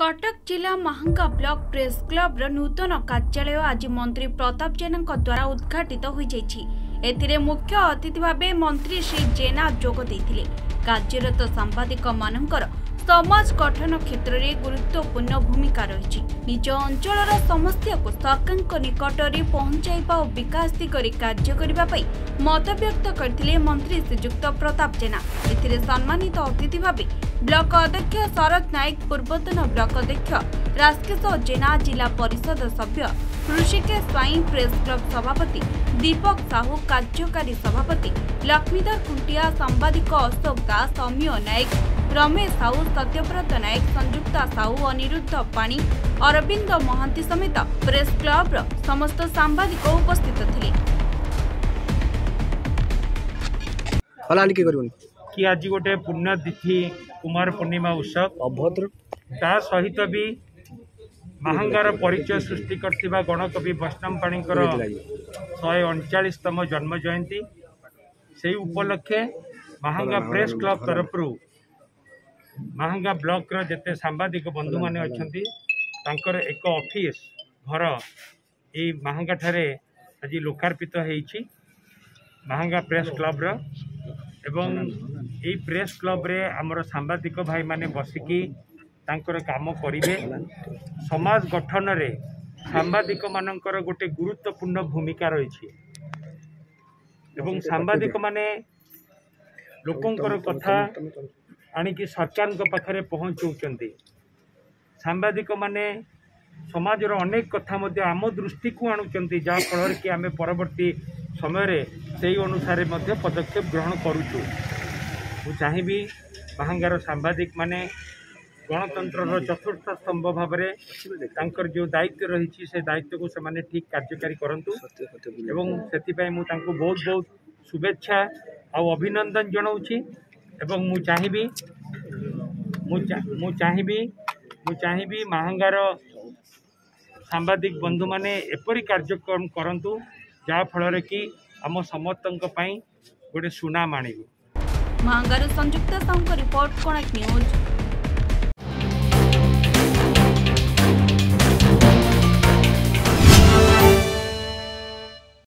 कटक जिला Mahanga block press club नूतन कार्यालय आज मंत्री प्रताप जेना द्वारा उद्घाटित हो जाइए। मुख्य अतिथि भाव मंत्री श्री जेना जोग देइथिले। कार्यरत सांबादिक मानकर समाज गठन क्षेत्र में गुरुत्वपूर्ण भूमिका रही। निज अंचल समस्या को सरकार निकट में पहुंचाइबा और विकास दिगरे कार्य करने मत व्यक्त करथिले मंत्री श्रीयुक्त प्रताप जेना। एथिरे सम्मानित अतिथि भाव ब्लॉक अध्यक्ष शरद नायक, पूर्वतन ब्लॉक अध्यक्ष राजकेश जेना, जिला परिषद सभ्य ऋषिकेश स्वाई, प्रेस क्लब सभापति दीपक साहू, कार्यकारी सभापति लक्ष्मीधर खुंटिया, सांबादिक अशोक दास, अमीय नायक, रमेश साहू, सत्यव्रत नायक, संयुक्ता साहू, अनिरुद्ध पाणी, अरविंद महांती समेत प्रेस क्लब समस्त सांबादिक उपस्थित थे। कि आज गोटे पुण्यतिथि कुमार पूर्णिमा उत्सव अभद्र ता सहित भी महांगार परिचय सृष्टि करथिबा गणकवि वैष्णव पाणीकर 139तम जन्म जयंती से उपलक्षे महांगा प्रेस क्लब तरफ महांगा ब्लॉक जेते सांबादिक बंधु माने अछंती तांकर एक ऑफिस घर ये महांगा ठारे आज लोकार्पित होईछि। महांगा प्रेस क्लब एवं ये प्रेस क्लब रे आमर सांबादिक भाई माने बसिकी तांकर काम करिवे। समाज गठन रे सांबादिक मानकर गोटे गुरुत्वपूर्ण भूमिका रही एवं सांबादिक माने लोकंकर कथा आनिकी सरकार पाखरे पहुँचाउछन्ती। सांबादिक माने समाज रो अनेक कथा मध्य आम दृष्टि को आणुचन्ती, जहाँ फल कि आम परवर्ती समय से अनुसार पदक्षेप ग्रहण करुचु। मु चाहिबी महांगार सांबादिक माने गणतंत्र चतुर्थ स्तंभ भाव में जो दायित्व रही से दायित्व को से ठीक कार्यकारी करंतु एवं सेतिपय मु तांको बहुत बहुत शुभेच्छा और अभिनंदन जनाऊँगी। एवं मु चाहिबी महांगार सांबादिक बंधु माने एपरी कार्यक्रम करंतु जहाँ फल कि आम समस्त गोटे सुनाम आनिबो। महांगार संयुक्त साहू रिपोर्ट, कोणार्क न्यूज।